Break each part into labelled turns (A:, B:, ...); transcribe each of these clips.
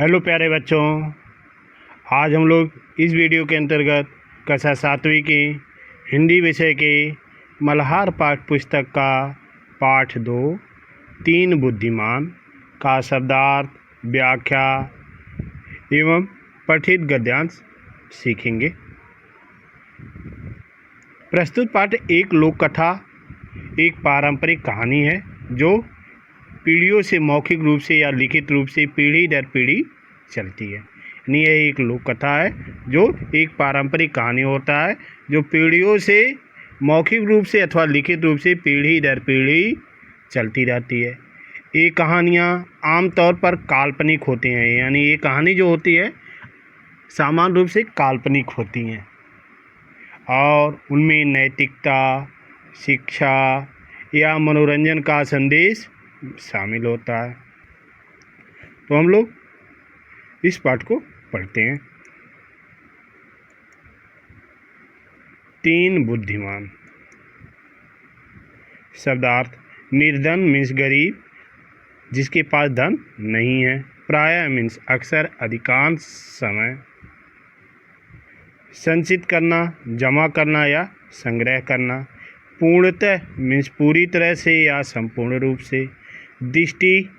A: Hello प्यारे बच्चों, आज हम लोग इस वीडियो के अंतर्गत कक्षा 7वीं की हिंदी विषय के मल्हार पाठ पुस्तक का पाठ 2 तीन बुद्धिमान का शब्दार्थ, व्याख्या एवं पठित गद्यांश सीखेंगे। प्रस्तुत पाठ एक लोक कथा, एक पारंपरिक कहानी है जो पीढ़ियों से मौखिक रूप से या लिखित रूप से पीढ़ी दर पीढ़ी चलती है। यानी यह एक लोक कथा है जो एक पारंपरिक कहानी होता है जो पीढ़ियों से मौखिक रूप से अथवा लिखित रूप से पीढ़ी दर पीढ़ी चलती रहती है। ये कहानियाँ आमतौर पर काल्पनिक होती हैं, यानी ये कहानी जो होती है सामान्य रूप से काल्पनिक होती हैं और उनमें नैतिकता, शिक्षा या मनोरंजन का संदेश शामिल होता है। तो हम लोग इस पाठ को पढ़ते हैं। तीन बुद्धिमान। शब्दार्थ: निर्धन मीन्स गरीब, जिसके पास धन नहीं है। प्रायः मीन्स अक्सर, अधिकांश समय। संचित करना, जमा करना या संग्रह करना। पूर्णतः मीन्स पूरी तरह से या संपूर्ण रूप से। दृष्टि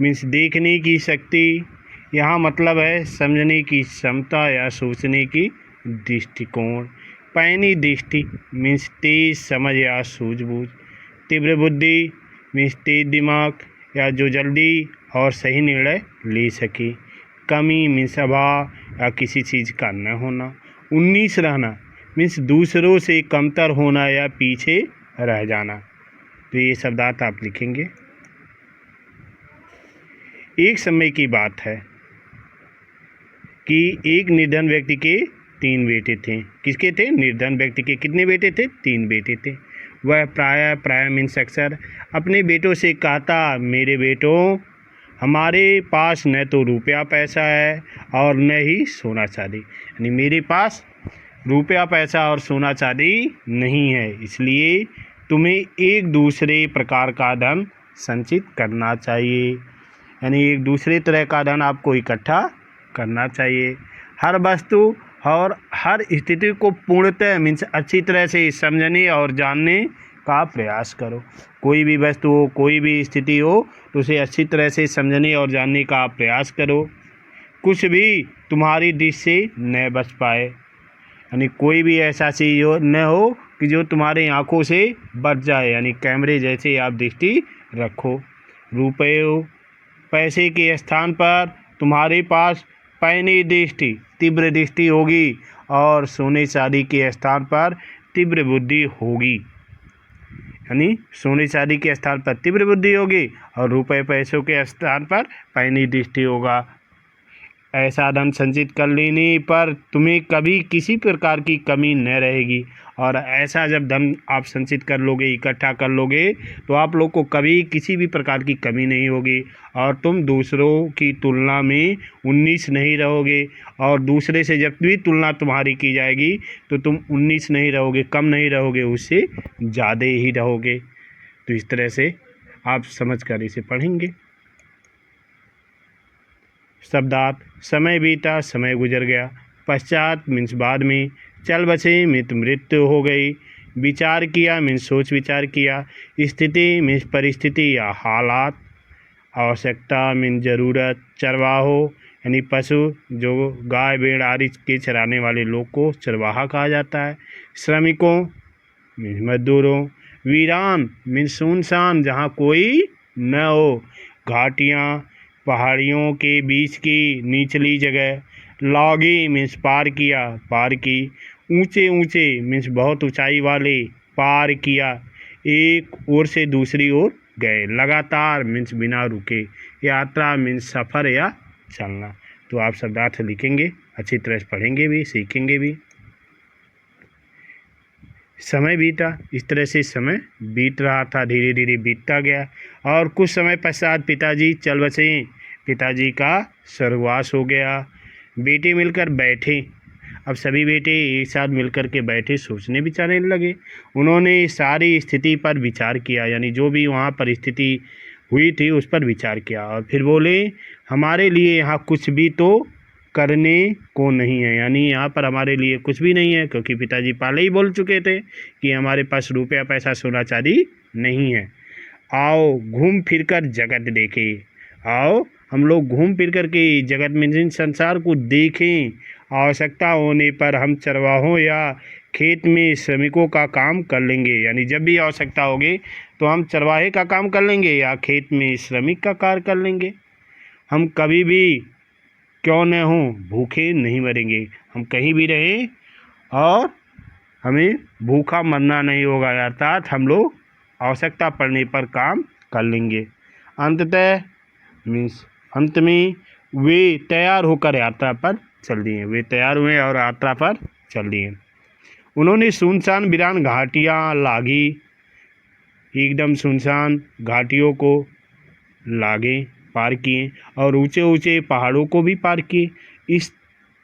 A: मीन्स देखने की शक्ति, यहाँ मतलब है समझने की क्षमता या सोचने की दृष्टिकोण। पैनी दृष्टि मीन्स तेज समझ या सूझबूझ। तीव्र बुद्धि मीन्स तेज दिमाग या जो जल्दी और सही निर्णय ले सके। कमी मीन्स अभाव या किसी चीज़ का न होना। 19 रहना मीन्स दूसरों से कमतर होना या पीछे रह जाना। तो ये शब्दार्थ आप लिखेंगे। एक समय की बात है कि एक निर्धन व्यक्ति के 3 बेटे थे। किसके थे? निर्धन व्यक्ति के कितने बेटे थे? 3 बेटे थे। वह प्रायः मीन्स अक्सर अपने बेटों से कहता, मेरे बेटों, हमारे पास न तो रुपया पैसा है और न ही सोना चांदी। यानी मेरे पास रुपया पैसा और सोना चांदी नहीं है, इसलिए तुम्हें एक दूसरे प्रकार का धन संचित करना चाहिए। यानी एक दूसरे तरह का धन आपको इकट्ठा करना चाहिए। हर वस्तु और हर स्थिति को पूर्णतः मीन्स अच्छी तरह से समझने और जानने का प्रयास करो। कोई भी वस्तु हो, कोई भी स्थिति हो, तो उसे अच्छी तरह से समझने और जानने का प्रयास करो। कुछ भी तुम्हारी दृष्टि से न बच पाए, यानी कोई भी ऐसा चीज़ न हो कि जो तुम्हारे आँखों से बच जाए, यानी कैमरे जैसे आप दृष्टि रखो। रुपये पैसे के स्थान पर तुम्हारे पास पैनी दृष्टि, तीव्र दृष्टि होगी और सोने चांदी के स्थान पर तीव्र बुद्धि होगी। यानी सोने चांदी के स्थान पर तीव्र बुद्धि होगी और रुपए पैसों के स्थान पर पैनी दृष्टि होगा। ऐसा धन संचित कर लेने पर तुम्हें कभी किसी प्रकार की कमी न रहेगी और ऐसा जब धन आप संचित कर लोगे, इकट्ठा कर लोगे, तो आप लोग को कभी किसी भी प्रकार की कमी नहीं होगी और तुम दूसरों की तुलना में 19 नहीं रहोगे और दूसरे से जब भी तुलना तुम्हारी की जाएगी तो तुम 19 नहीं रहोगे, कम नहीं रहोगे, उससे ज़्यादा ही रहोगे। तो इस तरह से आप समझ कर इसे पढ़ेंगे। शब्दार्थ: समय बीता, समय गुजर गया। पश्चात मीन्स बाद में। चल बसे मीन्स मृत्यु हो गई। विचार किया मीन्स सोच विचार किया। स्थिति मीन्स परिस्थिति या हालात। आवश्यकता मीन्स ज़रूरत। चरवाहो यानी पशु, जो गाय भेड़ आदि के चराने वाले लोग को चरवाहा कहा जाता है। श्रमिकों मीन्स मजदूरों। वीरान मीन्स सुनसान, जहाँ कोई न हो। घाटियाँ पहाड़ियों के बीच की निचली जगह। लागी मीन्स पार किया, पार की। ऊंचे ऊंचे मीन्स बहुत ऊंचाई वाले, पार किया। एक ओर से दूसरी ओर गए। लगातार मीन्स बिना रुके। यात्रा मीन्स सफ़र या चलना। तो आप शब्दार्थ लिखेंगे, अच्छी तरह से पढ़ेंगे भी, सीखेंगे भी। समय बीता, इस तरह से समय बीत रहा था, धीरे धीरे बीतता गया और कुछ समय पश्चात पिताजी चल बसे। पिताजी का स्वर्गवास हो गया। बेटे मिलकर बैठे। अब सभी बेटे एक साथ मिलकर के बैठे, सोचने विचारने लगे। उन्होंने सारी स्थिति पर विचार किया, यानी जो भी वहाँ परिस्थिति हुई थी उस पर विचार किया और फिर बोले, हमारे लिए यहाँ कुछ भी तो करने को नहीं है, यानी यहाँ पर हमारे लिए कुछ भी नहीं है, क्योंकि पिताजी पहले ही बोल चुके थे कि हमारे पास रुपया पैसा सोना चांदी नहीं है। आओ घूम फिर कर जगत देखें, आओ हम लोग घूम फिर कर के जगत में संसार को देखें। आवश्यकता होने पर हम चरवाहों या खेत में श्रमिकों का काम कर लेंगे, यानी जब भी आवश्यकता होगी तो हम चरवाहे का काम कर लेंगे या खेत में श्रमिक का कार्य कर लेंगे। हम कभी भी क्यों न हों भूखे नहीं मरेंगे, हम कहीं भी रहें और हमें भूखा मरना नहीं होगा, अर्थात हम लोग आवश्यकता पड़ने पर काम कर लेंगे। अंततः मीन्स अंत में वे तैयार होकर यात्रा पर चल दिए, वे तैयार हुए और यात्रा पर चल दिए। उन्होंने सुनसान वीरान घाटियाँ लागी, एकदम सुनसान घाटियों को लागे पार किए और ऊंचे ऊंचे पहाड़ों को भी पार किए। इस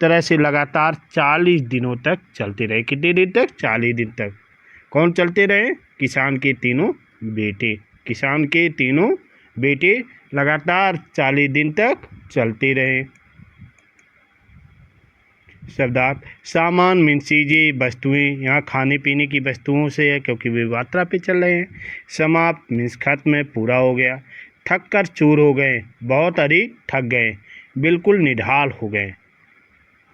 A: तरह से लगातार 40 दिनों तक चलते रहे। कितने दिन तक? 40 दिन तक। कौन चलते रहे? किसान के तीनों बेटे। किसान के तीनों बेटे लगातार 40 दिन तक चलते रहे। शब्दार्थ सामान मीन्स चीज़ें वस्तुएं, यहाँ खाने पीने की वस्तुओं से है क्योंकि वे यात्रा पे चल रहे हैं। समाप्त मीन्स खत्म है, पूरा हो गया। थक कर चूर हो गए, बहुत अधिक थक गए, बिल्कुल निढाल हो गए।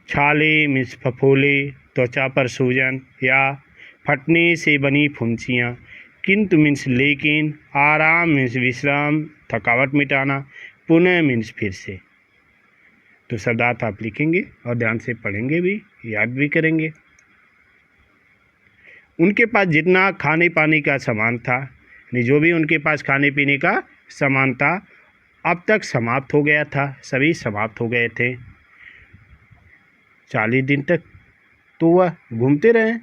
A: छाले मीन्स फफोले, त्वचा पर सूजन या फटने से बनी फुंसियाँ। किंतु मीन्स लेकिन, आराम मीन्स विश्राम, थकावट मिटाना, पुनः मीन्स फिर से। तो शब्दार्थ आप लिखेंगे और ध्यान से पढ़ेंगे भी, याद भी करेंगे। उनके पास जितना खाने पाने का सामान था, यानी जो भी उनके पास खाने पीने का सामान था अब तक समाप्त हो गया था, सभी समाप्त हो गए थे। 40 दिन तक तो वह घूमते रहे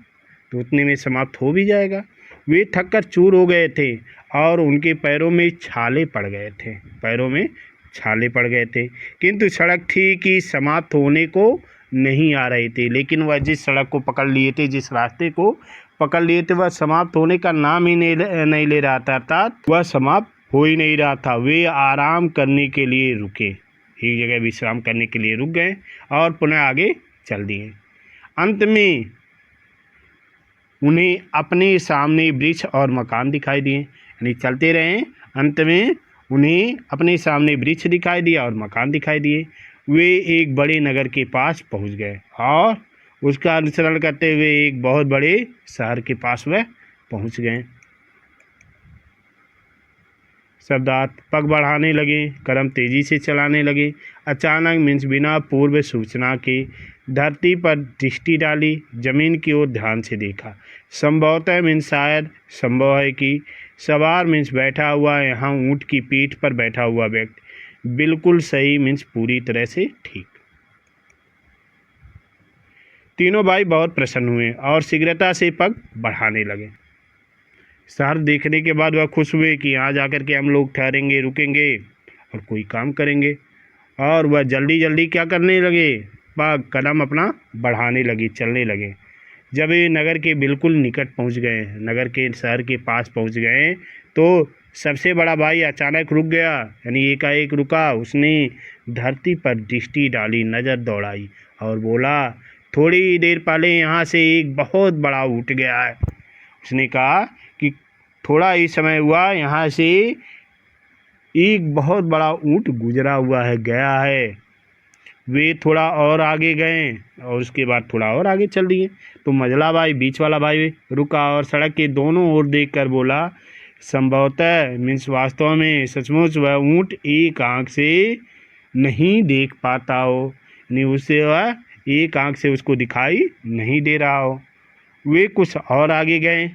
A: तो उतने में समाप्त हो भी जाएगा। वे थक कर चूर हो गए थे और उनके पैरों में छाले पड़ गए थे, पैरों में छाले पड़ गए थे। किंतु सड़क थी कि समाप्त होने को नहीं आ रही थी, लेकिन वह जिस सड़क को पकड़ लिए थे, जिस रास्ते को पकड़ लिए थे, वह समाप्त होने का नाम ही नहीं ले रहा था, अर्थात वह समाप्त हो ही नहीं रहा था। वे आराम करने के लिए रुके, एक जगह विश्राम करने के लिए रुक गए और पुनः आगे चल दिए। अंत में उन्हें अपने सामने वृक्ष और मकान दिखाई दिए, यानी चलते रहे, अंत में उन्हें अपने सामने वृक्ष दिखाई दिया और मकान दिखाई दिए। वे एक बड़े नगर के पास पहुंच गए और उसका अनुसरण करते हुए एक बहुत बड़े शहर के पास वह पहुंच गए। शब्दार्थ पग बढ़ाने लगे, कदम तेजी से चलाने लगे। अचानक मीन्स बिना पूर्व सूचना के धरती पर दृष्टि डाली, जमीन की ओर ध्यान से देखा। संभवतः मीन्स शायद, संभव है कि, सवार मीन्स बैठा हुआ, यहाँ ऊँट की पीठ पर बैठा हुआ व्यक्ति। बिल्कुल सही मीन्स पूरी तरह से ठीक। तीनों भाई बहुत प्रसन्न हुए और शीघ्रता से पग बढ़ाने लगे। शहर देखने के बाद वह खुश हुए कि यहाँ जाकर के हम लोग ठहरेंगे, रुकेंगे और कोई काम करेंगे। और वह जल्दी जल्दी क्या करने लगे? पग कदम अपना बढ़ाने लगे, चलने लगे। जब ये नगर के बिल्कुल निकट पहुँच गए, नगर के शहर के पास पहुँच गए, तो सबसे बड़ा भाई अचानक रुक गया, यानी एकाएक रुका। उसने धरती पर दृष्टि डाली, नज़र दौड़ाई और बोला, थोड़ी देर पहले यहाँ से एक बहुत बड़ा ऊँट गया है। उसने कहा कि थोड़ा ही समय हुआ, यहाँ से एक बहुत बड़ा ऊँट गुजरा हुआ है, गया है। वे थोड़ा और आगे गए और उसके बाद थोड़ा और आगे चल दिए तो मझला भाई, बीच वाला भाई रुका और सड़क के दोनों ओर देखकर बोला, संभवतः मीन्स वास्तव में, सचमुच वह ऊँट एक आँख से नहीं देख पाता हो, नहीं उसे वह एक आँख से उसको दिखाई नहीं दे रहा हो। वे कुछ और आगे गए,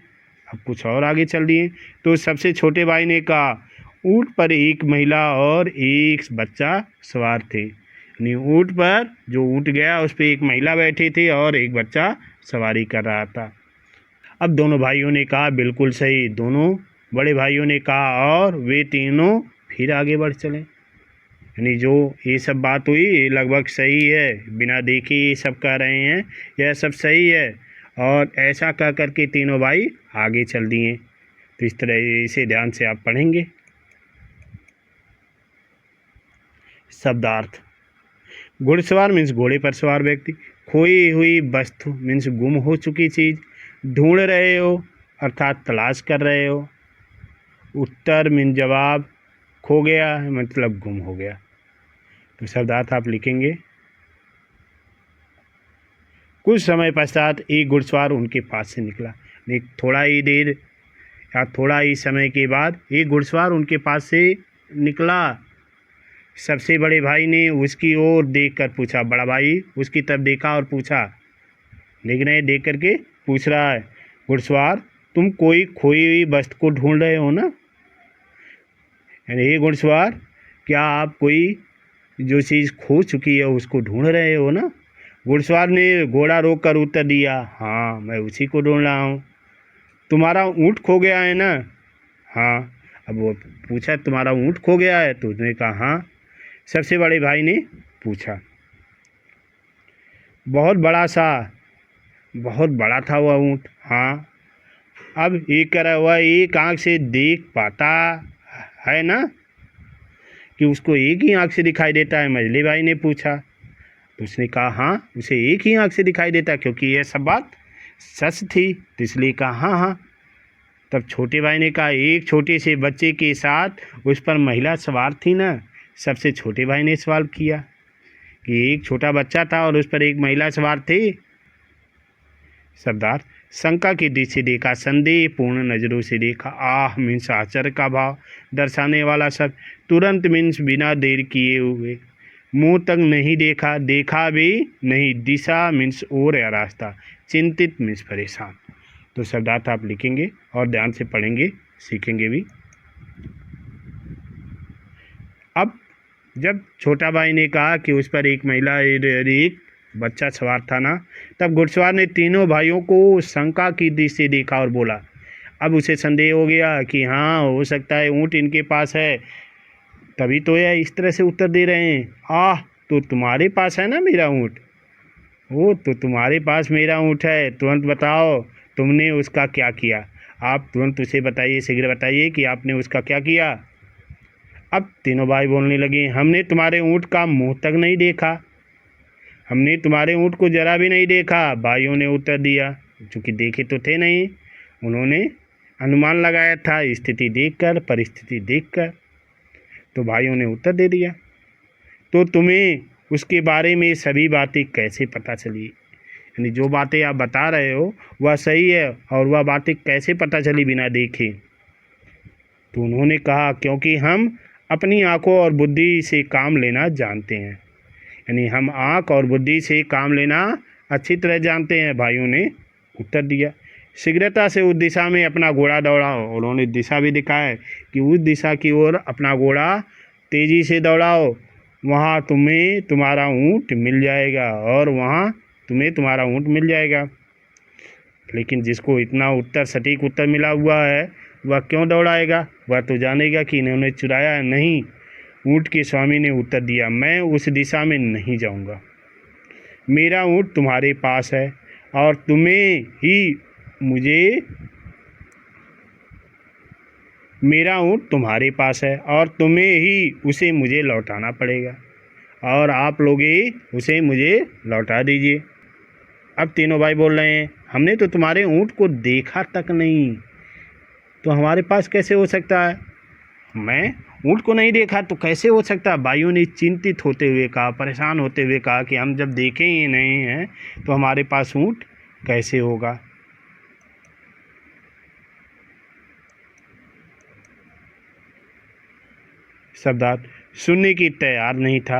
A: अब कुछ और आगे चल दिए तो सबसे छोटे भाई ने कहा, ऊँट पर एक महिला और एक बच्चा सवार थे। यानी ऊँट पर, जो ऊँट गया उस पर एक महिला बैठी थी और एक बच्चा सवारी कर रहा था। अब दोनों भाइयों ने कहा, बिल्कुल सही, दोनों बड़े भाइयों ने कहा और वे तीनों फिर आगे बढ़ चले। यानी जो ये सब बात हुई ये लगभग सही है, बिना देखे ये सब कह रहे हैं, यह सब सही है। और ऐसा कह कर के तीनों भाई आगे चल दिए। तो इस तरह इसे ध्यान से आप पढ़ेंगे। शब्दार्थ। घुड़सवार मीन्स घोड़े पर सवार व्यक्ति। खोई हुई वस्तु मीन्स गुम हो चुकी चीज़। ढूंढ रहे हो अर्थात तलाश कर रहे हो। उत्तर मीन्स जवाब। खो गया है मतलब गुम हो गया। तो शब्दार्थ आप लिखेंगे। कुछ समय पश्चात एक घुड़सवार उनके पास से निकला। थोड़ा ही देर या थोड़ा ही समय के बाद एक घुड़सवार उनके पास से निकला। सबसे बड़े भाई ने उसकी ओर देखकर पूछा। बड़ा भाई उसकी तरफ देखा और पूछा, देख रहे हैं, देख करके पूछ रहा है, घुड़सवार तुम कोई खोई हुई वस्तु को ढूंढ रहे हो ना? हे घुड़सवार, क्या आप कोई जो चीज़ खो चुकी है उसको ढूंढ रहे हो ना? घुड़सवार ने घोड़ा रोक कर उत्तर दिया, हाँ मैं उसी को ढूंढ रहा हूँ। तुम्हारा ऊँट खो गया है ना? हाँ। अब वो पूछा तुम्हारा ऊँट खो गया है? तो उसने कहा हाँ। सबसे बड़े भाई ने पूछा, बहुत बड़ा था वह ऊँट? हाँ। अब एक करा हुआ एक आँख से देख पाता है ना, कि उसको एक ही आँख से दिखाई देता है? मझले भाई ने पूछा। तो उसने कहा हाँ, उसे एक ही आँख से दिखाई देता, क्योंकि यह सब बात सच थी, तो इसलिए कहा हाँ हाँ। तब छोटे भाई ने कहा, एक छोटे से बच्चे के साथ उस पर महिला सवार थी ना? सबसे छोटे भाई ने सवाल किया कि एक छोटा बच्चा था और उस पर एक महिला सवार थी। शब्दार्थ। शंका की दृष्टि से देखा, संदेह पूर्ण नज़रों से देखा। आह मीन्स आश्चर्य का भाव दर्शाने वाला शब्द। तुरंत मीन्स बिना देर किए हुए। मुंह तक नहीं देखा, देखा भी नहीं। दिशा मीन्स ओर या रास्ता। चिंतित मीन्स परेशान। तो शब्दार्थ आप लिखेंगे और ध्यान से पढ़ेंगे, सीखेंगे भी। अब जब छोटा भाई ने कहा कि उस पर एक महिला और एक बच्चा सवार था ना, तब घुड़सवार ने तीनों भाइयों को शंका की दृष्टि से देखा और बोला। अब उसे संदेह हो गया कि हाँ हो सकता है ऊँट इनके पास है, तभी तो यह इस तरह से उत्तर दे रहे हैं। आह, तो तुम्हारे पास है ना मेरा ऊँट? वो तो तुम्हारे पास मेरा ऊँट है, तुरंत बताओ तुमने उसका क्या किया? आप तुरंत उसे बताइए, शीघ्र बताइए कि आपने उसका क्या किया। अब तीनों भाई बोलने लगे, हमने तुम्हारे ऊँट का मुंह तक नहीं देखा, हमने तुम्हारे ऊँट को जरा भी नहीं देखा। भाइयों ने उत्तर दिया, चूँकि देखे तो थे नहीं, उन्होंने अनुमान लगाया था स्थिति देखकर, परिस्थिति देखकर। तो भाइयों ने उत्तर दे दिया, तो तुम्हें उसके बारे में सभी बातें कैसे पता चली? यानी जो बातें आप बता रहे हो वह सही है, और वह बातें कैसे पता चली बिना देखे? तो उन्होंने कहा, क्योंकि हम अपनी आँखों और बुद्धि से काम लेना जानते हैं। यानी हम आँख और बुद्धि से काम लेना अच्छी तरह जानते हैं, भाइयों ने उत्तर दिया। शीघ्रता से उस दिशा में अपना घोड़ा दौड़ाओ। उन्होंने दिशा भी दिखाया कि उस दिशा की ओर अपना घोड़ा तेज़ी से दौड़ाओ, वहाँ तुम्हें तुम्हारा ऊँट मिल जाएगा, और वहाँ तुम्हें तुम्हारा ऊँट मिल जाएगा। लेकिन जिसको इतना उत्तर सटीक उत्तर मिला हुआ है वह क्यों दौड़ाएगा? वह तो जानेगा कि इन्होंने चुराया है। नहीं, ऊँट के स्वामी ने उत्तर दिया, मैं उस दिशा में नहीं जाऊंगा। मेरा ऊँट तुम्हारे पास है, और तुम्हें ही मुझे मेरा ऊँट तुम्हारे पास है और तुम्हें ही उसे मुझे लौटाना पड़ेगा, और आप लोग ही उसे मुझे लौटा दीजिए। अब तीनों भाई बोल रहे हैं, हमने तो तुम्हारे ऊँट को देखा तक नहीं, तो हमारे पास कैसे हो सकता है? मैं ऊँट को नहीं देखा तो कैसे हो सकता है? भाइयों ने चिंतित होते हुए कहा, परेशान होते हुए कहा कि हम जब देखे ही नहीं हैं तो हमारे पास ऊँट कैसे होगा? शब्दार्थ। सुनने की तैयार नहीं था,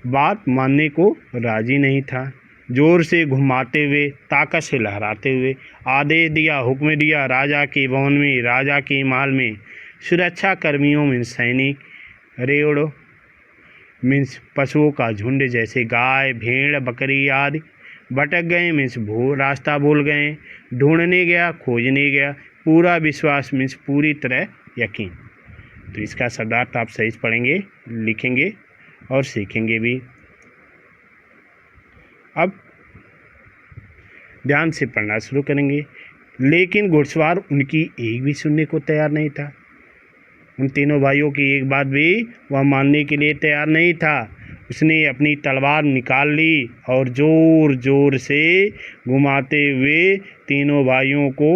A: बात मानने को राजी नहीं था, जोर से घुमाते हुए, ताकत से लहराते हुए आदेश दिया, हुक्म दिया। राजा के भवन में, राजा के महल में सुरक्षा कर्मियों में सैनिक, रेवड़ों मीन्स पशुओं का झुंड, जैसे गाय भेड़ बकरी आदि, भटक गए मीन्स रास्ता भूल गए, ढूंढने गया, खोजने गया, पूरा विश्वास मीन्स पूरी तरह यकीन। तो इसका शब्दार्थ आप सही पढ़ेंगे, लिखेंगे और सीखेंगे भी। अब ध्यान से पढ़ना शुरू करेंगे। लेकिन घुड़सवार उनकी एक भी सुनने को तैयार नहीं था। उन तीनों भाइयों की एक बात भी वह मानने के लिए तैयार नहीं था। उसने अपनी तलवार निकाल ली और ज़ोर ज़ोर से घुमाते हुए तीनों भाइयों को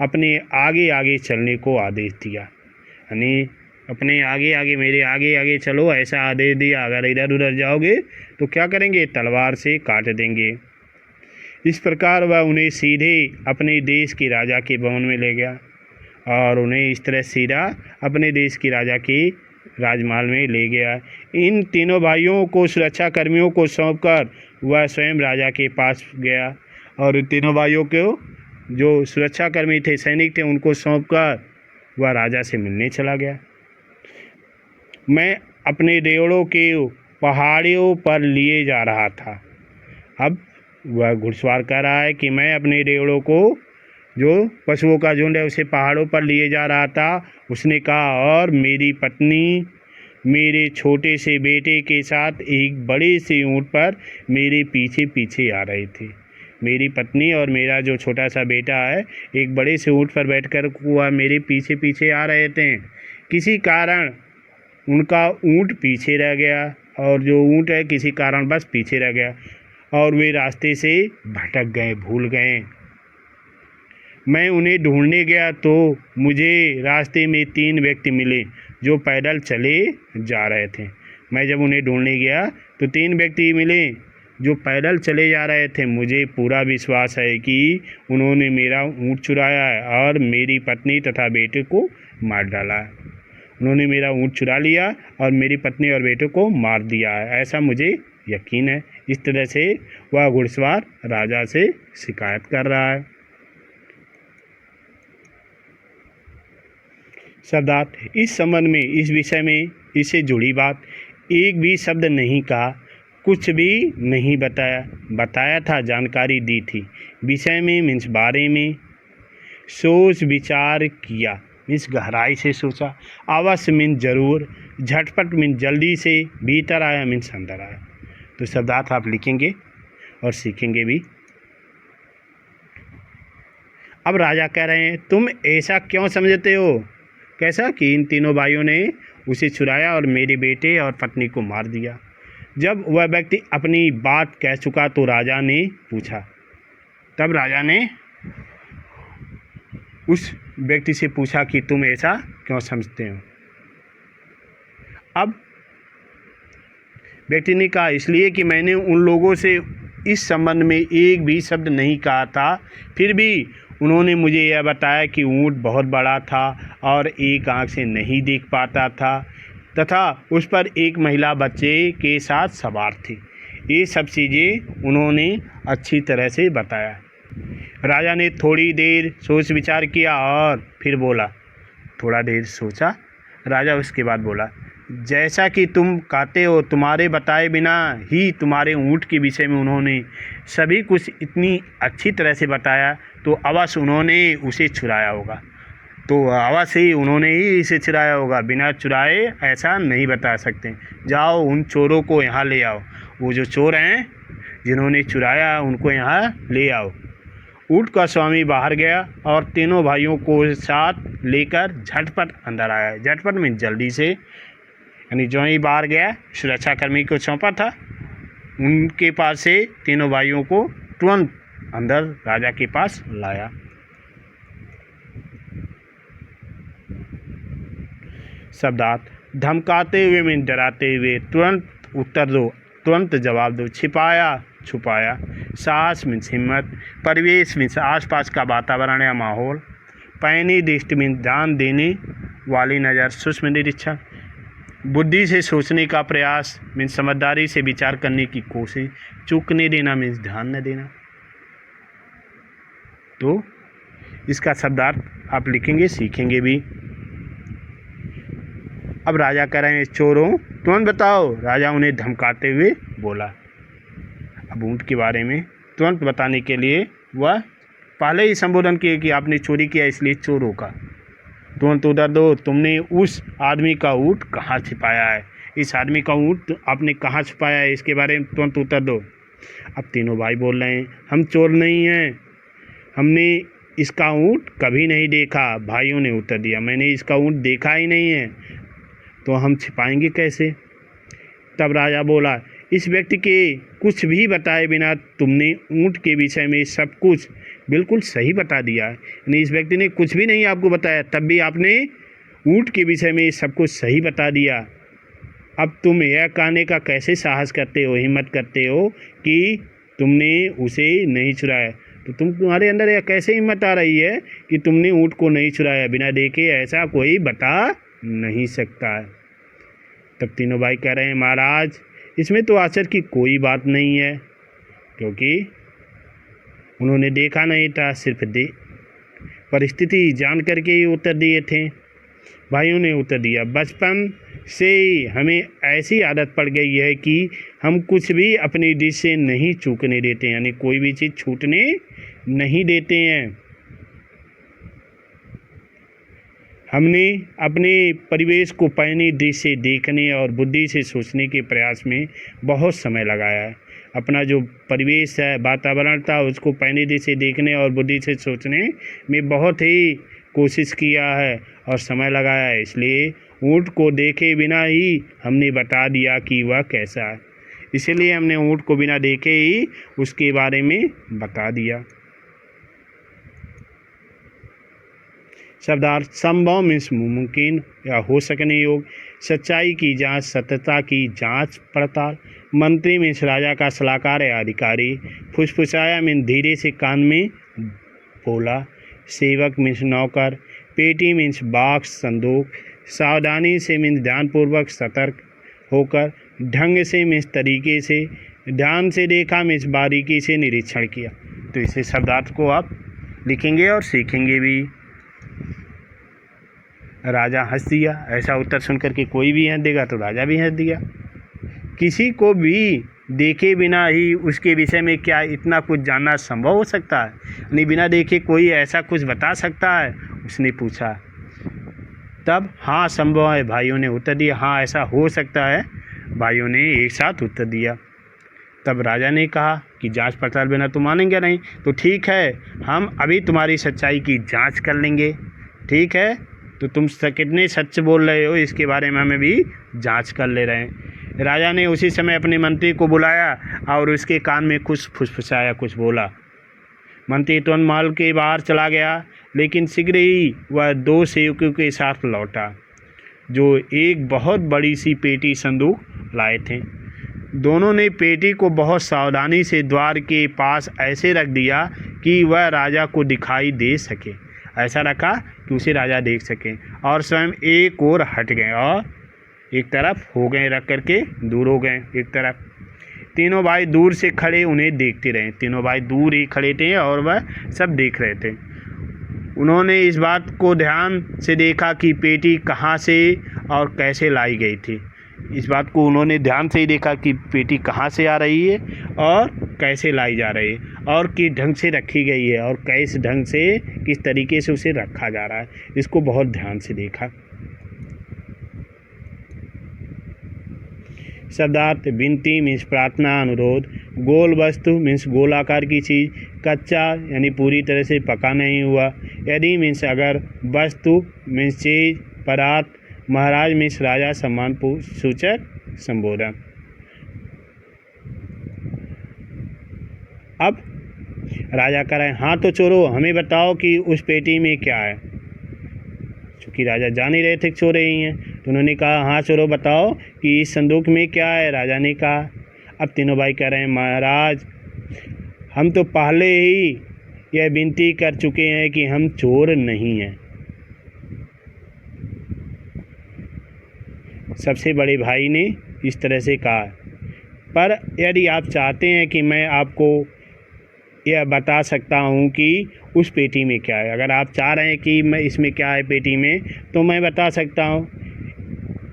A: अपने आगे आगे चलने को आदेश दिया। यानी अपने आगे आगे, मेरे आगे आगे चलो, ऐसा आदेश दिया। अगर इधर उधर जाओगे तो क्या करेंगे, तलवार से काट देंगे। इस प्रकार वह उन्हें सीधे अपने देश के राजा के भवन में ले गया और उन्हें इस तरह सीधा अपने देश के राजा के राजमहल में ले गया। इन तीनों भाइयों को सुरक्षा कर्मियों को सौंपकर वह स्वयं राजा के पास गया और इन तीनों भाइयों को जो सुरक्षा कर्मी थे, सैनिक थे, उनको सौंपकर वह राजा से मिलने चला गया। मैं अपने रेवड़ों के पहाड़ियों पर लिए जा रहा था। अब वह घुड़सवार कह रहा है कि मैं अपने रेवड़ों को, जो पशुओं का झुंड है, उसे पहाड़ों पर लिए जा रहा था। उसने कहा, और मेरी पत्नी मेरे छोटे से बेटे के साथ एक बड़े से ऊँट पर मेरे पीछे पीछे आ रहे थे। मेरी पत्नी और मेरा जो छोटा सा बेटा है एक बड़े से ऊँट पर बैठकर वह मेरे पीछे पीछे आ रहे थे। किसी कारण उनका ऊँट पीछे रह गया और जो ऊँट है किसी कारण बस पीछे रह गया और वे रास्ते से भटक गए, भूल गए। मैं उन्हें ढूंढने गया तो मुझे रास्ते में 3 व्यक्ति मिले जो पैदल चले जा रहे थे। मैं जब उन्हें ढूंढने गया तो 3 व्यक्ति मिले जो पैदल चले जा रहे थे। मुझे पूरा विश्वास है कि उन्होंने मेरा ऊँट चुराया है और मेरी पत्नी तथा बेटे को मार डाला है। उन्होंने मेरा ऊँट चुरा लिया और मेरी पत्नी और बेटे को मार दिया है, ऐसा मुझे यकीन है। इस तरह से वह घुड़सवार राजा से शिकायत कर रहा है। शब्दार्थ, इस संबंध में, इस विषय में इससे जुड़ी बात एक भी शब्द नहीं कहा, कुछ भी नहीं बताया था, जानकारी दी थी। विषय में मीन्स बारे में, सोच विचार किया मीन्स गहराई से सोचा, अवश्य मीन्स जरूर, झटपट मीन्स जल्दी से, भीतर आया मीन्स अंदर आया। तो शब्दार्थ आप लिखेंगे और सीखेंगे भी। अब राजा कह रहे हैं, तुम ऐसा क्यों समझते हो? कैसा? कि इन तीनों भाइयों ने उसे चुराया और मेरे बेटे और पत्नी को मार दिया। जब वह व्यक्ति अपनी बात कह चुका तो राजा ने पूछा, तब राजा ने उस व्यक्ति से पूछा कि तुम ऐसा क्यों समझते हो? अब व्यक्ति ने कहा, इसलिए कि मैंने उन लोगों से इस संबंध में एक भी शब्द नहीं कहा था, फिर भी उन्होंने मुझे यह बताया कि ऊँट बहुत बड़ा था और एक आँख से नहीं देख पाता था तथा उस पर एक महिला बच्चे के साथ सवार थी। ये सब चीज़ें उन्होंने अच्छी तरह से बताया। राजा ने थोड़ी देर सोच विचार किया और फिर बोला, थोड़ा देर सोचा राजा, उसके बाद बोला, जैसा कि तुम कहते हो, तुम्हारे बताए बिना ही तुम्हारे ऊँट के विषय में उन्होंने सभी कुछ इतनी अच्छी तरह से बताया, तो अवश्य उन्होंने उसे चुराया होगा। तो अवश्य ही उन्होंने ही इसे चुराया होगा, बिना चुराए ऐसा नहीं बता सकते। जाओ उन चोरों को यहाँ ले आओ, वो जो चोर हैं जिन्होंने चुराया उनको यहाँ ले आओ। ऊँट का स्वामी बाहर गया और तीनों भाइयों को साथ लेकर झटपट अंदर आया। झटपट में जल्दी से, यानी जो ही बाहर गया, सुरक्षाकर्मी को सौंपा था, उनके पास से तीनों भाइयों को तुरंत अंदर राजा के पास लाया। शब्दार्थ, धमकाते हुए मीन डराते हुए, तुरंत उत्तर दो, तुरंत जवाब दो, छिपाया छुपाया, साहस मीन्स हिम्मत, परिवेश मीन्स आसपास का वातावरण या माहौल, पैनी दृष्टि मीन्स ध्यान देने वाली नज़र, सूक्ष्म निरीक्षण, बुद्धि से सोचने का प्रयास मीन्स समझदारी से विचार करने की कोशिश, चूकने देना मीन्स ध्यान न देना। तो इसका शब्दार्थ आप लिखेंगे, सीखेंगे भी। अब राजा कह रहे हैं, चोरों तुरंत बताओ। राजा उन्हें धमकाते हुए बोला। अब ऊँट के बारे में तुरंत बताने के लिए वह पहले ही संबोधन किए कि आपने चोरी किया, इसलिए चोरों का तुरंत उत्तर दो। तुमने उस आदमी का ऊँट कहाँ छिपाया है? इस आदमी का ऊँट आपने कहाँ छिपाया है, इसके बारे में तुरंत उत्तर दो। अब तीनों भाई बोल रहे हैं, हम चोर नहीं हैं, हमने इसका ऊँट कभी नहीं देखा। भाइयों ने उत्तर दिया, मैंने इसका ऊँट देखा ही नहीं है, तो हम छिपाएंगे कैसे। तब राजा बोला, इस व्यक्ति के कुछ भी बताए बिना तुमने ऊँट के विषय में सब कुछ बिल्कुल सही बता दिया। यानी इस व्यक्ति ने कुछ भी नहीं आपको बताया, तब भी आपने ऊँट के विषय में सब कुछ सही बता दिया। अब तुम यह कहने का कैसे साहस करते हो, हिम्मत करते हो कि तुमने उसे नहीं चुराया। तो तुम्हारे अंदर यह कैसे हिम्मत आ रही है कि तुमने ऊँट को नहीं चुराया, बिना देखे ऐसा कोई बता नहीं सकता है। तब तीनों भाई कह रहे हैं, महाराज इसमें तो आश्चर्य की कोई बात नहीं है, क्योंकि उन्होंने देखा नहीं था, सिर्फ परिस्थिति जान करके ही उत्तर दिए थे। भाइयों ने उत्तर दिया, बचपन से हमें ऐसी आदत पड़ गई है कि हम कुछ भी अपनी डिश से नहीं चूकने देते, यानी कोई भी चीज़ छूटने नहीं देते हैं। हमने अपने परिवेश को पैनी दृष्टि से देखने और बुद्धि से सोचने के प्रयास में बहुत समय लगाया है। अपना जो परिवेश है, वातावरण था, उसको पैनी दृष्टि से देखने और बुद्धि से सोचने में बहुत ही कोशिश किया है और समय लगाया है। इसलिए ऊँट को देखे बिना ही हमने बता दिया कि वह कैसा है। इसलिए हमने ऊँट को बिना देखे ही उसके बारे में बता दिया। शब्दार्थ, संभव मीन्स मुमकिन या हो सकने योग, सच्चाई की जांच, सत्यता की जांच पड़ताल। मंत्री मीन्स राजा का सलाहकार या अधिकारी। फुसफुसाया मीन्स धीरे से कान में बोला। सेवक मीन्स नौकर। पेटी मीन्स बॉक्स, संदूक। सावधानी से मीन्स ध्यानपूर्वक, सतर्क होकर। ढंग से मीन्स तरीके से। ध्यान से देखा मीन्स बारीकी से निरीक्षण किया। तो इसे शब्दार्थ को आप लिखेंगे और सीखेंगे भी। राजा हंस दिया। ऐसा उत्तर सुनकर के कोई भी हंस देगा तो राजा भी हंस दिया। किसी को भी देखे बिना ही उसके विषय में क्या इतना कुछ जानना संभव हो सकता है? नहीं, बिना देखे कोई ऐसा कुछ बता सकता है? उसने पूछा। तब हाँ संभव है, भाइयों ने उत्तर दिया। हाँ ऐसा हो सकता है, भाइयों ने एक साथ उत्तर दिया। तब राजा ने कहा कि जांच पड़ताल बिना तो मानेंगे नहीं, तो ठीक है, हम अभी तुम्हारी सच्चाई की जांच कर लेंगे। ठीक है, तो तुम कितने सच बोल रहे हो इसके बारे में हमें भी जांच कर ले रहे हैं। राजा ने उसी समय अपने मंत्री को बुलाया और उसके कान में कुछ फुसफुसाया, कुछ बोला। मंत्री तुरंत महल के बाहर चला गया, लेकिन शीघ्र ही वह 2 सेवकों के साथ लौटा जो एक बहुत बड़ी सी पेटी संदूक लाए थे। दोनों ने पेटी को बहुत सावधानी से द्वार के पास ऐसे रख दिया कि वह राजा को दिखाई दे सके। ऐसा रखा कि उसे राजा देख सके, और स्वयं एक ओर हट गए और एक तरफ हो गए, रख करके दूर हो गए एक तरफ। तीनों भाई दूर से खड़े उन्हें देखते रहे। तीनों भाई दूर ही खड़े थे और वह सब देख रहे थे। उन्होंने इस बात को ध्यान से देखा कि पेटी कहाँ से और कैसे लाई गई थी। इस बात को उन्होंने ध्यान से ही देखा कि पेटी कहाँ से आ रही है और कैसे लाई जा रही है और किस ढंग से रखी गई है और किस ढंग से, किस तरीके से उसे रखा जा रहा है, इसको बहुत ध्यान से देखा। शब्दार्थ, विनती मीन्स प्रार्थना, अनुरोध। गोल वस्तु मीन्स गोलाकार की चीज़। कच्चा यानी पूरी तरह से पका नहीं हुआ। यदि मीन्स अगर। वस्तु मीन्स चीज, पदार्थ। महाराज मीन्स राजा, सम्मान सूचक संबोधन। अब राजा कह रहे हैं, हाँ तो चोरों हमें बताओ कि उस पेटी में क्या है। चूँकि राजा जान ही रहे थे चोर ही हैं, तो उन्होंने कहा, हाँ चोरों बताओ कि इस संदूक में क्या है। राजा ने कहा। अब तीनों भाई कह रहे हैं, महाराज हम तो पहले ही यह विनती कर चुके हैं कि हम चोर नहीं हैं। सबसे बड़े भाई ने इस तरह से कहा, पर यदि आप चाहते हैं कि मैं आपको यह बता सकता हूँ कि उस पेटी में क्या है, अगर आप चाह रहे हैं कि मैं इसमें क्या है पेटी में, तो मैं बता सकता हूँ।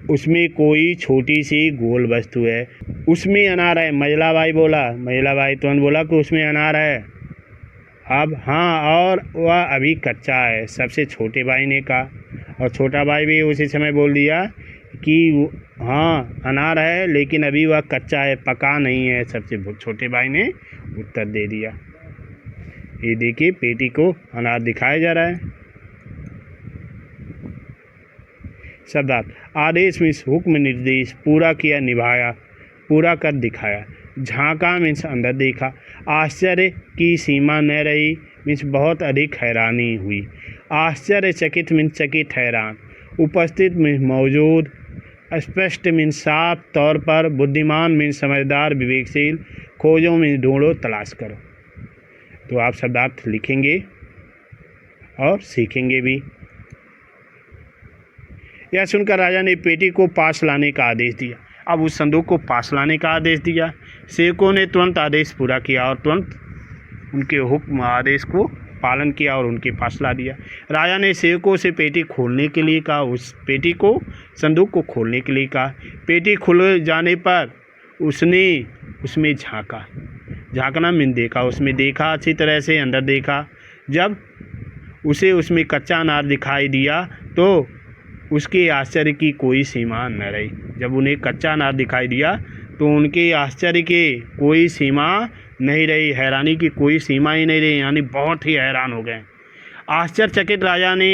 A: उसमें कोई छोटी सी गोल वस्तु है, उसमें अनार है। मझला भाई बोला, मझला भाई तुरंत बोला कि उसमें अनार है। अब हाँ, और वह अभी कच्चा है, सबसे छोटे भाई ने कहा। और छोटा भाई भी उसी समय बोल दिया कि हाँ अनार है, लेकिन अभी वह कच्चा है, पका नहीं है। सबसे छोटे भाई ने उत्तर दे दिया। ये देखिए पेटी को अनार दिखाया जा रहा है। शब्दार्थ आदेश मीन्स हुक्म निर्देश, पूरा किया निभाया, पूरा कर दिखाया। झांका मीन्स अंदर देखा। आश्चर्य की सीमा न रही मीन्स बहुत अधिक हैरानी हुई। आश्चर्यचकित मीन्स चकित हैरान। उपस्थित मीन्स मौजूद। स्पष्ट मीन्स साफ तौर पर। बुद्धिमान मीन्स समझदार विवेकशील। खोजो मीन्स ढूंढो तलाश करो। तो आप शब्दार्थ लिखेंगे और सीखेंगे भी। यह सुनकर राजा ने पेटी को पास लाने का आदेश दिया। अब उस संदूक को पास लाने का आदेश दिया। सेवकों ने तुरंत आदेश पूरा किया और तुरंत उनके हुक्म आदेश को पालन किया और उनके पास ला दिया। राजा ने सेवकों से पेटी खोलने के लिए कहा। उस पेटी को संदूक को खोलने के लिए कहा। पेटी खुल जाने पर उसने उसमें झांकना मीन देखा। उसमें देखा, अच्छी तरह से अंदर देखा। जब उसे उसमें कच्चा अनार दिखाई दिया तो उसके आश्चर्य की कोई सीमा न रही। जब उन्हें कच्चा अनार दिखाई दिया तो उनके आश्चर्य के कोई सीमा नहीं रही, हैरानी की कोई सीमा ही नहीं रही, यानी बहुत ही हैरान हो गए। आश्चर्यचकित राजा ने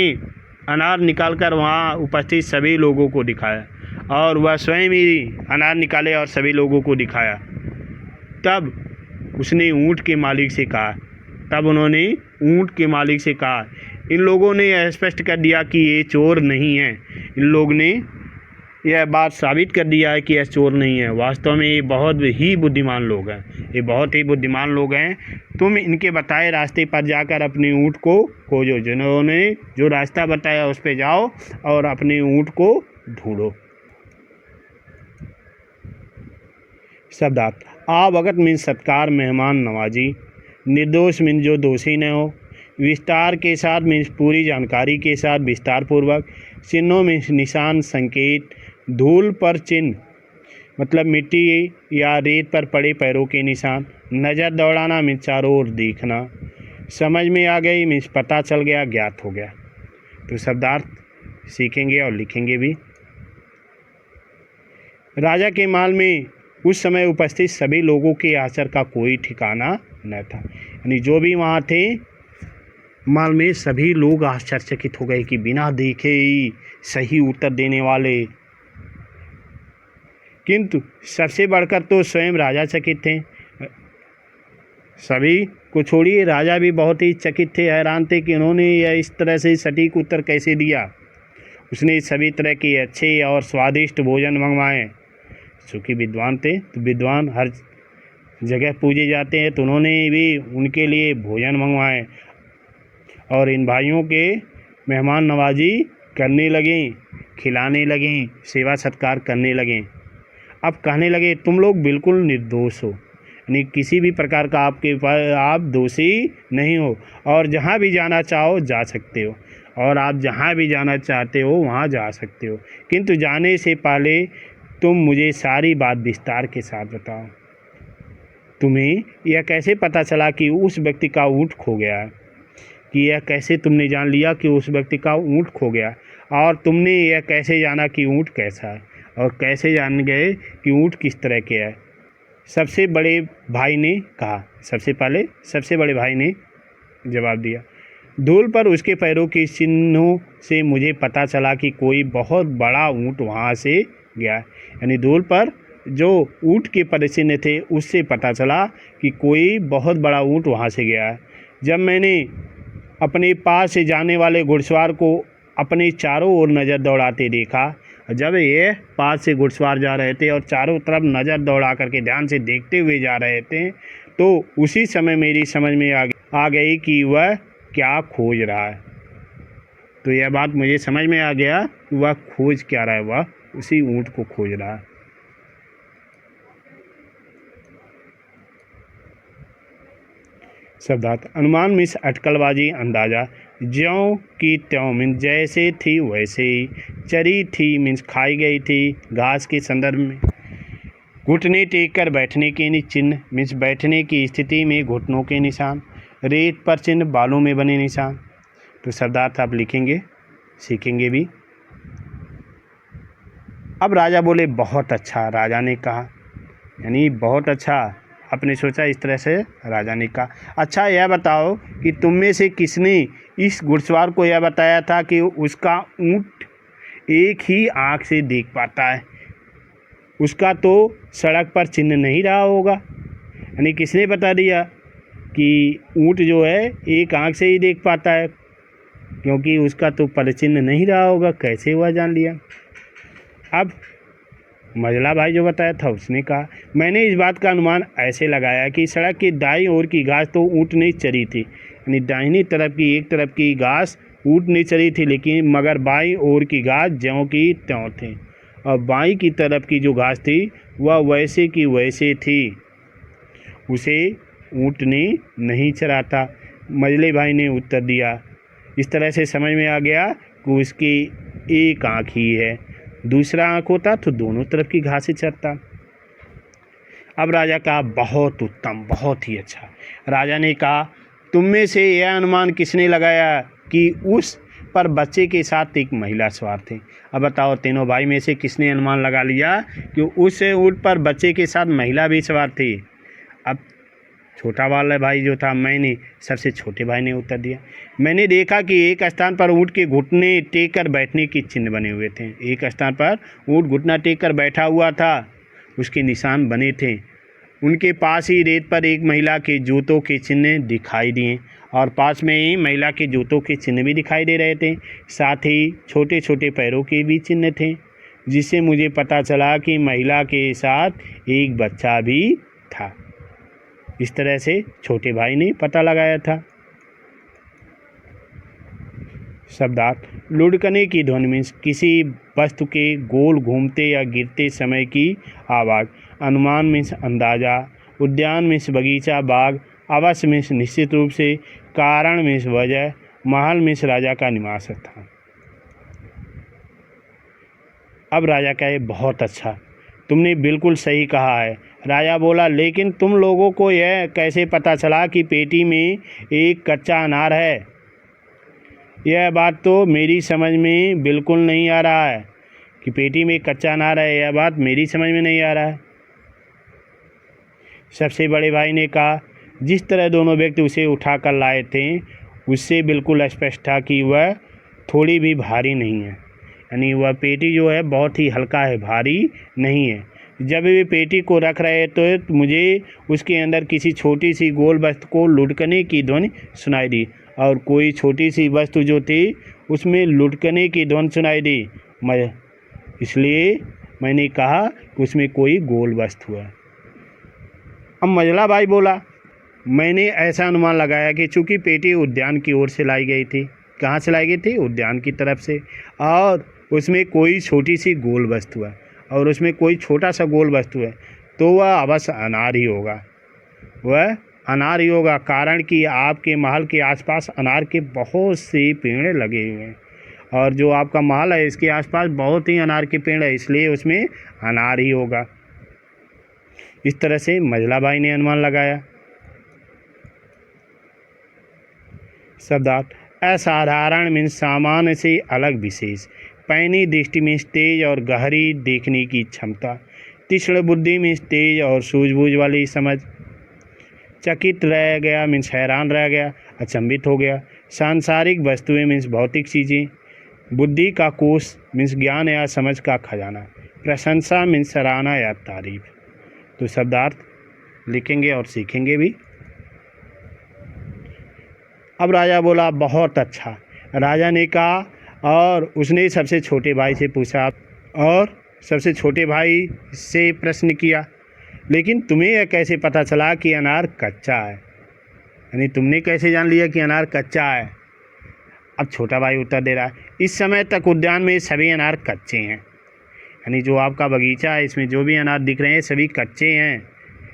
A: अनार निकालकर वहाँ उपस्थित सभी लोगों को दिखाया और वह स्वयं ही अनार निकाले और सभी लोगों को दिखाया। तब उसने ऊँट के मालिक से कहा ऊँट के मालिक से कहा, इन लोगों ने यह स्पष्ट कर दिया कि ये चोर नहीं है। इन लोग ने यह बात साबित कर दिया है कि यह चोर नहीं है। वास्तव में ये बहुत ही बुद्धिमान लोग हैं। तुम इनके बताए रास्ते पर जाकर अपने ऊँट को खोजो। जिन्होंने जो रास्ता बताया उस पर जाओ और अपने ऊँट को ढूंढो। शब्दार्थ आवगत मीन्स सत्कार, मेहमान नवाजी। निर्दोष मीन्स जो दोषी न हो। विस्तार के साथ मीन्स पूरी जानकारी के साथ, विस्तार पूर्वक। चिन्हों मीन्स निशान, संकेत। धूल पर चिन्ह मतलब मिट्टी या रेत पर पड़े पैरों के निशान। नज़र दौड़ाना मीन्स चारों ओर देखना। समझ में आ गई मीन्स पता चल गया, ज्ञात हो गया। तो शब्दार्थ सीखेंगे और लिखेंगे भी। राजा के महल में उस समय उपस्थित सभी लोगों के आश्चर्य का कोई ठिकाना न था। यानी जो भी वहाँ थे महल में सभी लोग आश्चर्यचकित हो गए कि बिना देखे ही सही उत्तर देने वाले। किंतु सबसे बढ़कर तो स्वयं राजा चकित थे। सभी को छोड़िए, राजा भी बहुत ही चकित थे, हैरान थे कि उन्होंने यह इस तरह से सटीक उत्तर कैसे दिया। उसने सभी तरह के अच्छे और स्वादिष्ट भोजन मंगवाए। चूँकि विद्वान थे तो विद्वान हर जगह पूजे जाते हैं, तो उन्होंने भी उनके लिए भोजन मंगवाए और इन भाइयों के मेहमान नवाजी करने लगें, खिलाने लगें, सेवा सत्कार करने लगें। अब कहने लगे, तुम लोग बिल्कुल निर्दोष हो, यानी किसी भी प्रकार का आप दोषी नहीं हो और जहाँ भी जाना चाहो जा सकते हो और आप जहाँ भी जाना चाहते हो वहाँ जा सकते हो। किंतु जाने से पहले तुम मुझे सारी बात विस्तार के साथ बताओ। तुम्हें यह कैसे पता चला कि उस व्यक्ति का ऊँट खो गया है? कि यह कैसे तुमने जान लिया कि उस व्यक्ति का ऊँट खो गया? और तुमने यह कैसे जाना कि ऊँट कैसा है? और कैसे जान गए कि ऊँट किस तरह के है? सबसे बड़े भाई ने कहा। सबसे बड़े भाई ने जवाब दिया, धूल पर उसके पैरों के चिन्हों से मुझे पता चला कि कोई बहुत बड़ा ऊँट वहाँ से गया। यानी धूल पर जो ऊँट के पदचिन्ह थे उससे पता चला कि कोई बहुत बड़ा ऊँट वहाँ से गया है। जब मैंने अपने पास से जाने वाले घुड़सवार को अपने चारों ओर नज़र दौड़ाते देखा, जब ये पास से घुड़सवार जा रहे थे और चारों तरफ नज़र दौड़ा करके ध्यान से देखते हुए जा रहे थे, तो उसी समय मेरी समझ में आ गई कि वह क्या खोज रहा है। तो यह बात मुझे समझ में आ गया कि वह खोज क्या रहा है, वह उसी ऊँट को खोज रहा है। शब्दार्थ अनुमान मीन्स अटकलबाजी, अंदाजा। ज्यों की त्यों मीन्स जैसे थी वैसे ही। चरी थी मीन्स खाई गई थी, घास के संदर्भ में। घुटने टेक कर बैठने के चिन्ह मीन्स बैठने की स्थिति में घुटनों के निशान। रेत पर चिन्ह, बालों में बने निशान। तो शब्दार्थ आप लिखेंगे, सीखेंगे भी। अब राजा बोले, बहुत अच्छा। राजा ने कहा, यानी बहुत अच्छा, आपने सोचा इस तरह से राजा ने कहा। अच्छा यह बताओ कि तुम में से किसने इस घुड़सवार को यह बताया था कि उसका ऊँट एक ही आँख से देख पाता है? उसका तो सड़क पर चिन्ह नहीं रहा होगा। यानी किसने बता दिया कि ऊँट जो है एक आँख से ही देख पाता है, क्योंकि उसका तो पदचिन्ह नहीं रहा होगा। कैसे हुआ जान लिया। अब मजला भाई जो बताया था उसने कहा, मैंने इस बात का अनुमान ऐसे लगाया कि सड़क की दाईं ओर की घास तो ऊँट ने चरी थी। यानी दाहिनी तरफ की एक तरफ की घास ऊँट ने चरी थी, लेकिन मगर बाईं ओर की घास ज्यों की त्यों थी, और बाईं की तरफ की जो घास थी वह वैसे की वैसे थी, उसे ऊँट ने नहीं चरा था। मजले भाई ने उत्तर दिया। इस तरह से समझ में आ गया कि उसकी एक आँख ही है, दूसरा आँख होता तो दोनों तरफ की घास से चरता। अब राजा कहा, बहुत उत्तम, बहुत ही अच्छा। राजा ने कहा, तुम में से यह अनुमान किसने लगाया कि उस पर बच्चे के साथ एक महिला सवार थी? अब बताओ तीनों भाई में से किसने अनुमान लगा लिया कि उस ऊँट पर बच्चे के साथ महिला भी सवार थी? अब छोटा वाला भाई जो था, मैंने, सबसे छोटे भाई ने उत्तर दिया, मैंने देखा कि एक स्थान पर ऊँट के घुटने टेक कर बैठने के चिन्ह बने हुए थे। एक स्थान पर ऊँट घुटना टेक कर बैठा हुआ था, उसके निशान बने थे। उनके पास ही रेत पर एक महिला के जूतों के चिन्ह दिखाई दिए, और पास में ही महिला के जूतों के चिन्ह भी दिखाई दे रहे थे। साथ ही छोटे छोटे पैरों के भी चिन्ह थे, जिससे मुझे पता चला कि महिला के साथ एक बच्चा भी था। इस तरह से छोटे भाई ने पता लगाया था। शब्दार्थ, लुढ़कने की ध्वनि मीन्स किसी वस्तु के गोल घूमते या गिरते समय की आवाज़। अनुमान मीन्स अंदाजा। उद्यान मीन्स बगीचा, बाग। अवश्य मीन्स निश्चित रूप से। कारण मीन्स वजह। महल मीन्स राजा का निवास था। अब राजा कहे, बहुत अच्छा, तुमने बिल्कुल सही कहा है। राजा बोला, लेकिन तुम लोगों को यह कैसे पता चला कि पेटी में एक कच्चा अनार है? यह बात तो मेरी समझ में बिल्कुल नहीं आ रहा है कि पेटी में कच्चा अनार है। यह बात मेरी समझ में नहीं आ रहा है। सबसे बड़े भाई ने कहा, जिस तरह दोनों व्यक्ति उसे उठाकर लाए थे, उससे बिल्कुल स्पष्ट था कि वह थोड़ी भी भारी नहीं है। यानी वह पेटी जो है बहुत ही हल्का है, भारी नहीं है। जब वे पेटी को रख रहे तो मुझे उसके अंदर किसी छोटी सी गोल वस्तु को लुढ़कने की ध्वनि सुनाई दी, और कोई छोटी सी वस्तु जो थी उसमें लुढ़कने की ध्वनि सुनाई दी। इसलिए मैंने कहा कि उसमें कोई गोल वस्तु है। अब मजला भाई बोला, मैंने ऐसा अनुमान लगाया कि चूँकि पेटी उद्यान की ओर से लाई गई थी। कहाँ से लाई गई थी? उद्यान की तरफ से। और उसमें कोई छोटी सी गोल वस्तु है, और उसमें कोई छोटा सा गोल वस्तु है, तो वह अवश्य अनार ही होगा। वह अनार ही होगा, कारण कि आपके महल के आसपास अनार के बहुत से पेड़ लगे हुए हैं, और जो आपका महल है इसके आसपास बहुत ही अनार के पेड़ है, इसलिए उसमें अनार ही होगा। इस तरह से मजला भाई ने अनुमान लगाया। शब्दार्थ, असाधारण मीन्स सामान्य से अलग, विशेष। पैनी दृष्टि मीन्स तेज और गहरी देखने की क्षमता। तीक्ष्ण बुद्धि मीन्स तेज और सूझबूझ वाली समझ। चकित रह गया मीन्स हैरान रह गया, अचंभित हो गया। सांसारिक वस्तुएं मीन्स भौतिक चीज़ें। बुद्धि का कोष मीन्स ज्ञान या समझ का खजाना। प्रशंसा मीन्स सराहना या तारीफ। तो शब्दार्थ लिखेंगे और सीखेंगे भी। अब राजा बोला, बहुत अच्छा। राजा ने कहा, और उसने सबसे छोटे भाई से पूछा, और सबसे छोटे भाई से प्रश्न किया, लेकिन तुम्हें यह कैसे पता चला कि अनार कच्चा है? यानी तुमने कैसे जान लिया कि अनार कच्चा है? अब छोटा भाई उत्तर दे रहा है, इस समय तक उद्यान में सभी अनार कच्चे हैं। यानी जो आपका बगीचा है इसमें जो भी अनार दिख रहे हैं सभी कच्चे हैं।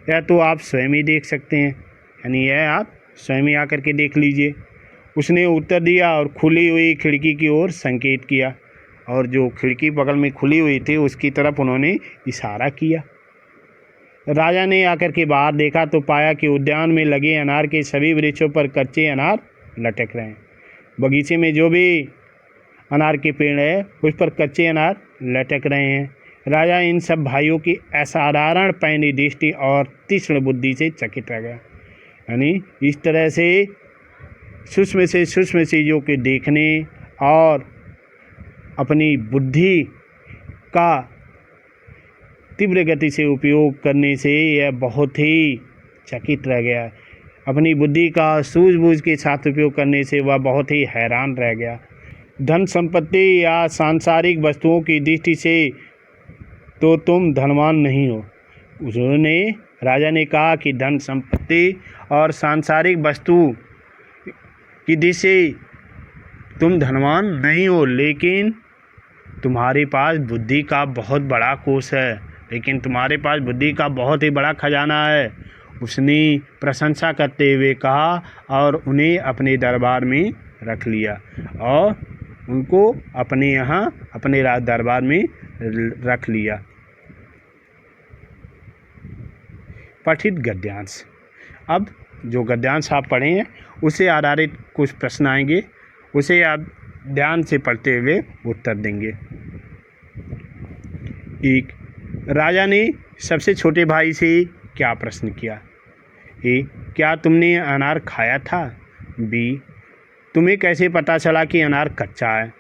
A: यह तो आप स्वयं ही देख सकते हैं, यानी यह आप स्वयं ही आकर के देख लीजिए। उसने उत्तर दिया और खुली हुई खिड़की की ओर संकेत किया, और जो खिड़की बगल में खुली हुई थी उसकी तरफ उन्होंने इशारा किया। राजा ने आकर के बाहर देखा तो पाया कि उद्यान में लगे अनार के सभी वृक्षों पर कच्चे अनार लटक रहे हैं। बगीचे में जो भी अनार के पेड़ है उस पर कच्चे अनार लटक रहे हैं। राजा इन सब भाइयों की असाधारण पैनी दृष्टि और तीक्ष्ण बुद्धि से चकित रह गया। यानी इस तरह से सूक्ष्म चीज़ों के देखने और अपनी बुद्धि का तीव्र गति से उपयोग करने से यह बहुत ही चकित रह गया। अपनी बुद्धि का सूझबूझ के साथ उपयोग करने से वह बहुत ही हैरान रह गया। धन संपत्ति या सांसारिक वस्तुओं की दृष्टि से तो तुम धनवान नहीं हो। उन्होंने राजा ने कहा कि धन संपत्ति और सांसारिक वस्तु की दृष्टि से तुम धनवान नहीं हो, लेकिन तुम्हारे पास बुद्धि का बहुत बड़ा कोष है, लेकिन तुम्हारे पास बुद्धि का बहुत ही बड़ा खजाना है। उसने प्रशंसा करते हुए कहा और उन्हें अपने दरबार में रख लिया और उनको अपने यहाँ अपने राज दरबार में रख लिया। पठित गद्यांश। अब जो गद्यांश आप पढ़े हैं उसे आधारित कुछ प्रश्न आएंगे, उसे आप ध्यान से पढ़ते हुए उत्तर देंगे। 1. राजा ने सबसे छोटे भाई से क्या प्रश्न किया? ए. क्या तुमने अनार खाया था? बी. तुम्हें कैसे पता चला कि अनार कच्चा है?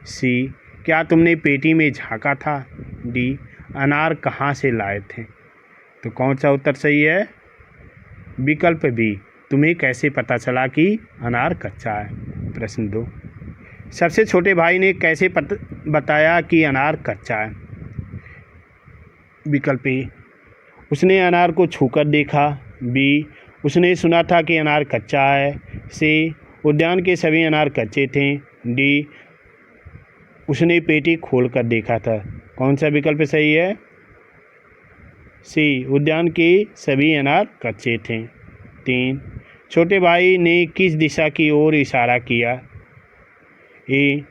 A: सी. क्या तुमने पेटी में झाँका था? डी. अनार कहाँ से लाए थे? तो कौन सा उत्तर सही है? विकल्प बी, तुम्हें कैसे पता चला कि अनार कच्चा है। प्रश्न 2. सबसे छोटे भाई ने कैसे बताया कि अनार कच्चा है? विकल्प ए, उसने अनार को छूकर देखा। बी, उसने सुना था कि अनार कच्चा है। सी, उद्यान के सभी अनार कच्चे थे। डी, उसने पेटी खोलकर देखा था। कौन सा विकल्प सही है? सी, उद्यान के सभी अनार कच्चे थे। 3. छोटे भाई ने किस दिशा की ओर इशारा किया? ए,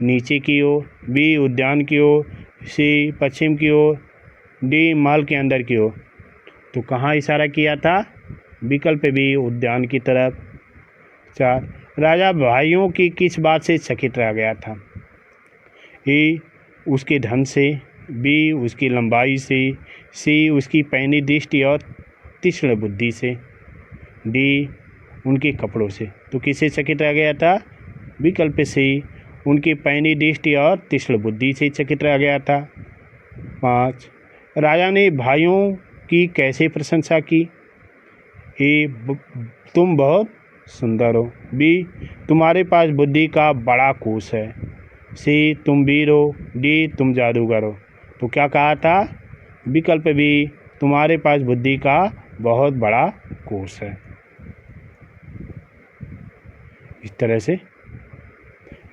A: नीचे की ओर। बी, उद्यान की ओर। सी, पश्चिम की ओर। डी, महल के अंदर की ओर। तो कहाँ इशारा किया था? विकल्प बी, उद्यान की तरफ। 4. राजा भाइयों की किस बात से चकित रह गया था? ए, उसके धन से। बी, उसकी लंबाई से। सी, उसकी पैनी दृष्टि और तीक्ष्ण बुद्धि से। डी, उनके कपड़ों से। तो किससे चकित रह गया था? विकल्प सी, उनकी पैनी दृष्टि और तीक्ष्ण बुद्धि से चकित रह गया था। 5. राजा ने भाइयों की कैसे प्रशंसा की? ए, तुम बहुत सुंदर हो। बी, तुम्हारे पास बुद्धि का बड़ा कोष है। सी, तुम वीर हो। डी, तुम जादूगर हो। तो क्या कहा था? विकल्प बी, तुम्हारे पास बुद्धि का बहुत बड़ा कोष है। इस तरह से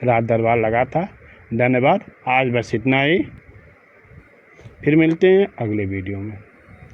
A: राज दरबार लगा था। धन्यवाद। आज बस इतना ही, फिर मिलते हैं अगले वीडियो में।